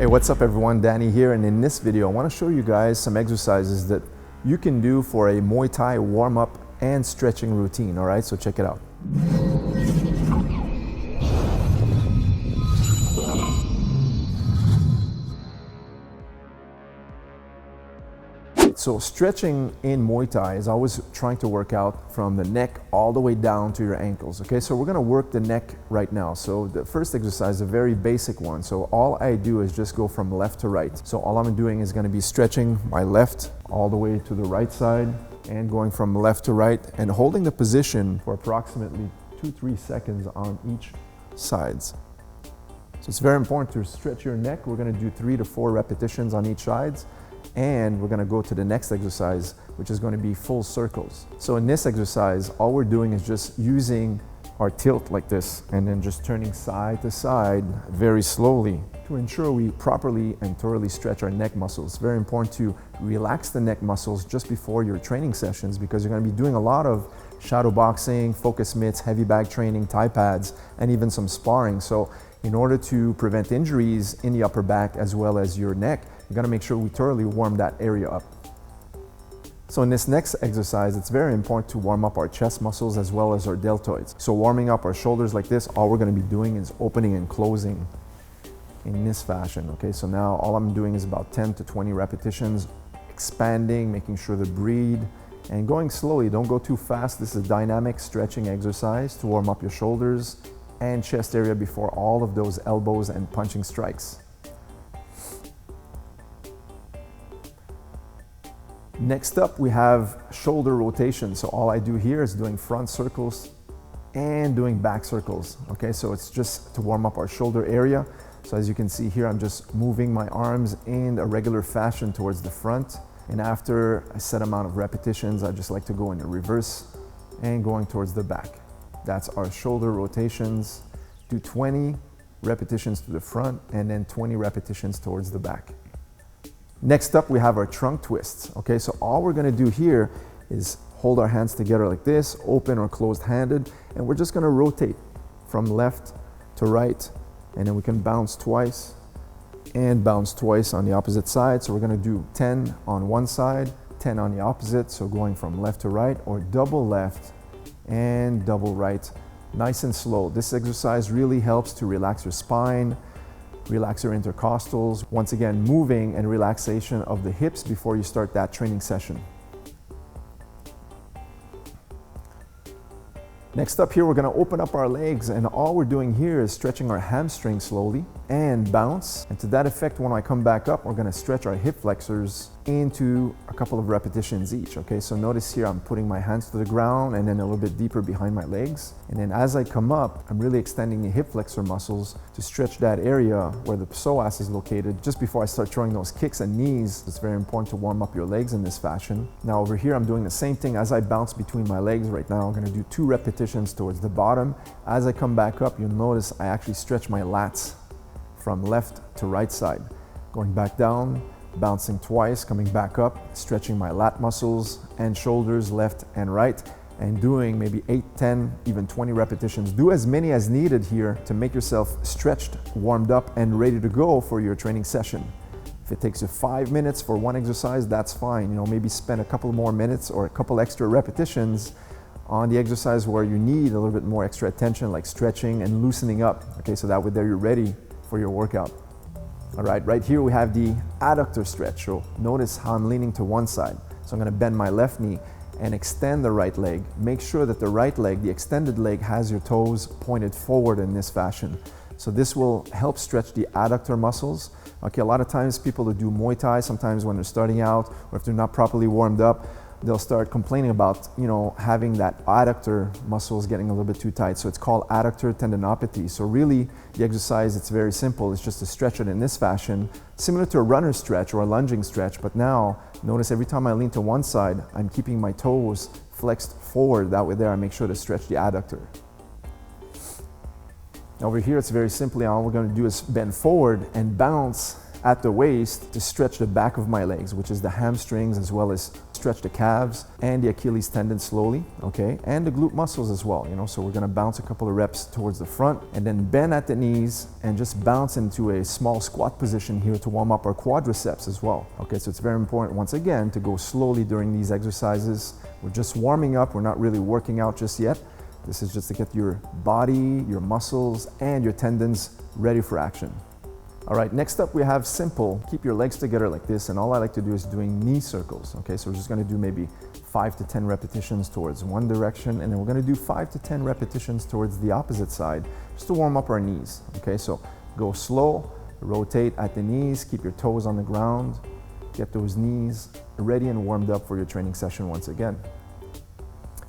Hey, what's up everyone? Danny here, and in this video I want to show you guys some exercises that you can do for a Muay Thai warm-up and stretching routine, alright? So check it out. So stretching in Muay Thai is always trying to work out from the neck all the way down to your ankles, okay? So we're gonna work the neck right now. So the first exercise is a very basic one. So all I do is just go from left to right. So all I'm doing is gonna be stretching my left all the way to the right side and going from left to right and holding the position for approximately 2-3 seconds on each sides. So it's very important to stretch your neck. We're gonna do 3 to 4 repetitions on each sides. And we're gonna go to the next exercise, which is gonna be full circles. So in this exercise, all we're doing is just using our tilt like this and then just turning side to side very slowly to ensure we properly and thoroughly stretch our neck muscles. It's very important to relax the neck muscles just before your training sessions because you're gonna be doing a lot of shadow boxing, focus mitts, heavy bag training, Thai pads, and even some sparring. So in order to prevent injuries in the upper back as well as your neck, you gotta make sure we thoroughly warm that area up. So in this next exercise, it's very important to warm up our chest muscles as well as our deltoids. So warming up our shoulders like this, all we're gonna be doing is opening and closing in this fashion, okay? So now all I'm doing is about 10 to 20 repetitions, expanding, making sure to breathe, and going slowly, don't go too fast. This is a dynamic stretching exercise to warm up your shoulders and chest area before all of those elbows and punching strikes. Next up, we have shoulder rotation. So all I do here is doing front circles and doing back circles. Okay, so it's just to warm up our shoulder area. So as you can see here, I'm just moving my arms in a regular fashion towards the front. And after a set amount of repetitions, I just like to go in the reverse and going towards the back. That's our shoulder rotations. Do 20 repetitions to the front and then 20 repetitions towards the back. Next up, we have our trunk twists. Okay, so all we're gonna do here is hold our hands together like this, open or closed handed, and we're just gonna rotate from left to right, and then we can bounce twice and bounce twice on the opposite side. So we're gonna do 10 on one side, 10 on the opposite, so going from left to right, or double left and double right, nice and slow. This exercise really helps to relax your spine, relax your intercostals. Once again, moving and relaxation of the hips before you start that training session. Next up here, we're gonna open up our legs, and all we're doing here is stretching our hamstrings slowly and bounce. And to that effect, when I come back up, we're gonna stretch our hip flexors into a couple of repetitions each, okay? So notice here, I'm putting my hands to the ground and then a little bit deeper behind my legs. And then as I come up, I'm really extending the hip flexor muscles to stretch that area where the psoas is located. Just before I start throwing those kicks and knees, it's very important to warm up your legs in this fashion. Now over here, I'm doing the same thing as I bounce between my legs right now. I'm gonna do 2 repetitions towards the bottom. As I come back up, you'll notice I actually stretch my lats from left to right side. Going back down, bouncing twice, coming back up, stretching my lat muscles and shoulders left and right, and doing maybe 8, 10, even 20 repetitions. Do as many as needed here to make yourself stretched, warmed up, and ready to go for your training session. If it takes you 5 minutes for one exercise, that's fine. You know, maybe spend a couple more minutes or a couple extra repetitions on the exercise where you need a little bit more extra attention, like stretching and loosening up. Okay, so that way there you're ready for your workout. All right, right here we have the adductor stretch. So notice how I'm leaning to one side. So I'm gonna bend my left knee and extend the right leg. Make sure that the right leg, the extended leg, has your toes pointed forward in this fashion. So this will help stretch the adductor muscles. Okay, a lot of times people that do Muay Thai, sometimes when they're starting out or if they're not properly warmed up, they'll start complaining about, you know, having that adductor muscles getting a little bit too tight. So it's called adductor tendinopathy. So really the exercise, it's very simple. It's just to stretch it in this fashion, similar to a runner stretch or a lunging stretch. But now notice every time I lean to one side, I'm keeping my toes flexed forward. That way there, I make sure to stretch the adductor. Over here, it's very simply, all we're gonna do is bend forward and bounce at the waist to stretch the back of my legs, which is the hamstrings, as well as stretch the calves and the Achilles tendon slowly, okay? And the glute muscles as well, so we're gonna bounce a couple of reps towards the front and then bend at the knees and just bounce into a small squat position here to warm up our quadriceps as well. Okay, so it's very important, once again, to go slowly during these exercises. We're just warming up, we're not really working out just yet. This is just to get your body, your muscles, and your tendons ready for action. All right, next up we have simple. Keep your legs together like this, and all I like to do is doing knee circles. Okay, so we're just gonna do maybe 5 to 10 repetitions towards one direction, and then we're gonna do 5 to 10 repetitions towards the opposite side, just to warm up our knees. Okay, so go slow, rotate at the knees, keep your toes on the ground, get those knees ready and warmed up for your training session once again.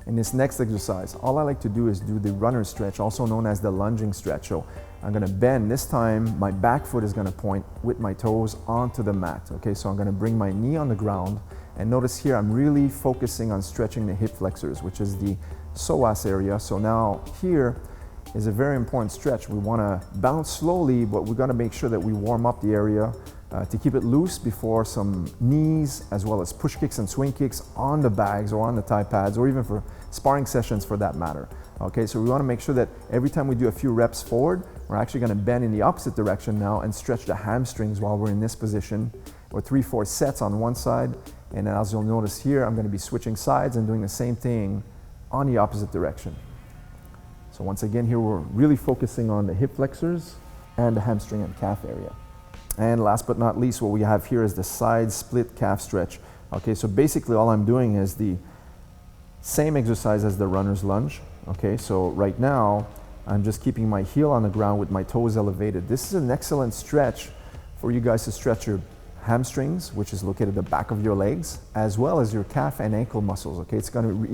In this next exercise, all I like to do is do the runner stretch, also known as the lunging stretch. So I'm gonna bend. This time, my back foot is gonna point with my toes onto the mat. Okay, so I'm gonna bring my knee on the ground, and notice here, I'm really focusing on stretching the hip flexors, which is the psoas area. So now here is a very important stretch. We wanna bounce slowly, but we're gonna make sure that we warm up the area to keep it loose before some knees, as well as push kicks and swing kicks on the bags or on the thigh pads, or even for sparring sessions for that matter. Okay, so we want to make sure that every time we do a few reps forward, we're actually going to bend in the opposite direction now and stretch the hamstrings while we're in this position, or 3-4 sets on one side. And then as you'll notice here, I'm going to be switching sides and doing the same thing on the opposite direction. So once again, here we're really focusing on the hip flexors and the hamstring and calf area. And last but not least, what we have here is the side split calf stretch. Okay, so basically all I'm doing is the same exercise as the runner's lunge. Okay, so right now, I'm just keeping my heel on the ground with my toes elevated. This is an excellent stretch for you guys to stretch your hamstrings, which is located at the back of your legs, as well as your calf and ankle muscles. Okay,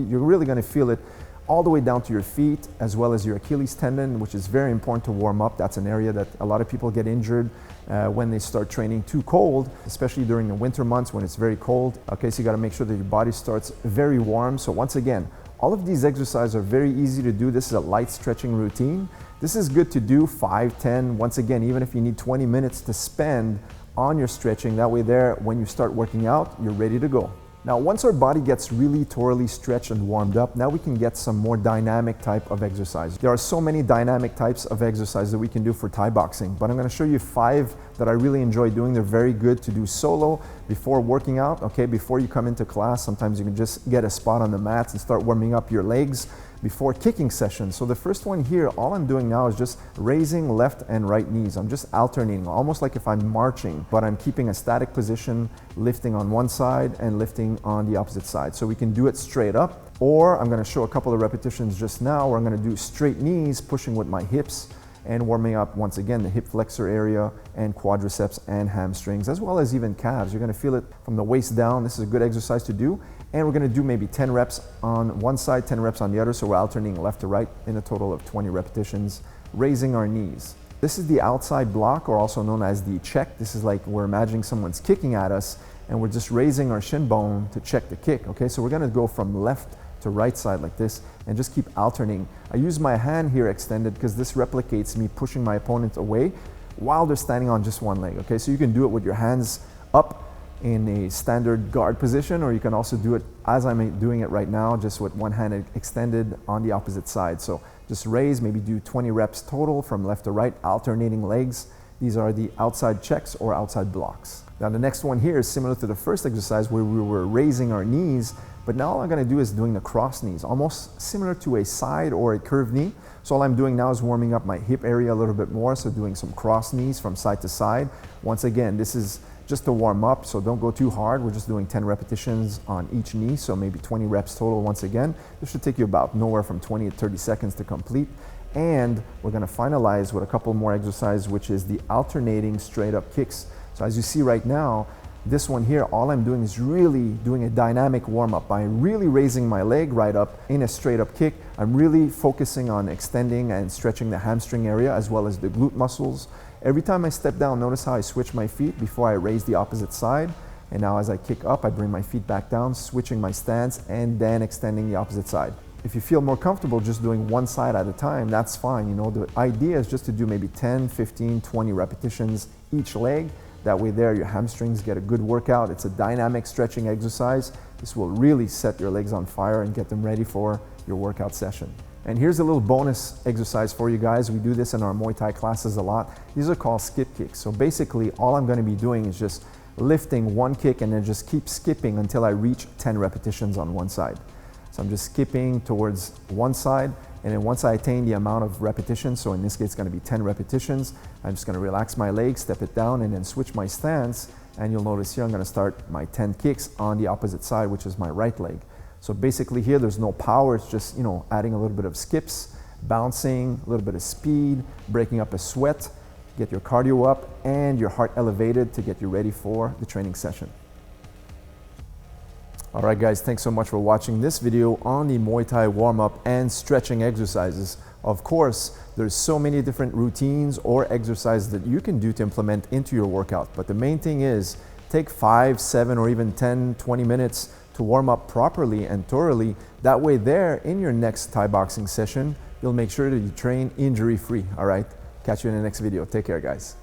you're really gonna feel it all the way down to your feet, as well as your Achilles tendon, which is very important to warm up. That's an area that a lot of people get injured when they start training too cold, especially during the winter months when it's very cold. Okay, so you gotta make sure that your body starts very warm. So once again, all of these exercises are very easy to do. This is a light stretching routine. This is good to do 5, 10, once again, even if you need 20 minutes to spend on your stretching. That way there, when you start working out, you're ready to go. Now, once our body gets really thoroughly stretched and warmed up, now we can get some more dynamic type of exercise. There are so many dynamic types of exercise that we can do for Thai boxing, but I'm gonna show you 5 that I really enjoy doing. They're very good to do solo before working out, okay? Before you come into class, sometimes you can just get a spot on the mats and start warming up your legs before kicking sessions. So the first one here, all I'm doing now is just raising left and right knees. I'm just alternating, almost like if I'm marching, but I'm keeping a static position, lifting on one side and lifting on the opposite side. So we can do it straight up, or I'm gonna show a couple of repetitions just now where I'm gonna do straight knees, pushing with my hips and warming up once again the hip flexor area and quadriceps and hamstrings, as well as even calves. You're gonna feel it from the waist down. This is a good exercise to do. And we're gonna do maybe 10 reps on one side, 10 reps on the other. So we're alternating left to right in a total of 20 repetitions, raising our knees. This is the outside block, or also known as the check. This is like we're imagining someone's kicking at us and we're just raising our shin bone to check the kick, okay? So we're gonna go from left to right side like this and just keep alternating. I use my hand here extended because this replicates me pushing my opponent away while they're standing on just one leg, okay? So you can do it with your hands up in a standard guard position, or you can also do it as I'm doing it right now, just with one hand extended on the opposite side. So just raise, maybe do 20 reps total from left to right, alternating legs. These are the outside checks or outside blocks. Now the next one here is similar to the first exercise where we were raising our knees, but now all I'm gonna do is doing the cross knees, almost similar to a side or a curved knee. So all I'm doing now is warming up my hip area a little bit more, so doing some cross knees from side to side. Once again, this is just to warm up, so don't go too hard. We're just doing 10 repetitions on each knee, so maybe 20 reps total once again. This should take you about nowhere from 20 to 30 seconds to complete. And we're gonna finalize with a couple more exercises, which is the alternating straight up kicks. So as you see right now, this one here, all I'm doing is really doing a dynamic warm up by really raising my leg right up in a straight up kick. I'm really focusing on extending and stretching the hamstring area as well as the glute muscles. Every time I step down, notice how I switch my feet before I raise the opposite side. And now as I kick up, I bring my feet back down, switching my stance and then extending the opposite side. If you feel more comfortable just doing one side at a time, that's fine. You know, the idea is just to do maybe 10, 15, 20 repetitions each leg. That way there, your hamstrings get a good workout. It's a dynamic stretching exercise. This will really set your legs on fire and get them ready for your workout session. And here's a little bonus exercise for you guys. We do this in our Muay Thai classes a lot. These are called skip kicks. So basically, all I'm gonna be doing is just lifting one kick and then just keep skipping until I reach 10 repetitions on one side. So I'm just skipping towards one side, and then once I attain the amount of repetitions, so in this case it's gonna be 10 repetitions, I'm just gonna relax my legs, step it down, and then switch my stance, and you'll notice here I'm gonna start my 10 kicks on the opposite side, which is my right leg. So basically here there's no power, it's just, you know, adding a little bit of skips, bouncing, a little bit of speed, breaking up a sweat, get your cardio up and your heart elevated to get you ready for the training session. All right guys, thanks so much for watching this video on the Muay Thai warm-up and stretching exercises. Of course, there's so many different routines or exercises that you can do to implement into your workout, but the main thing is take 5, 7, or even 10, 20 minutes to warm up properly and thoroughly. That way there, in your next Thai boxing session, you'll make sure that you train injury-free, all right? Catch you in the next video. Take care, guys.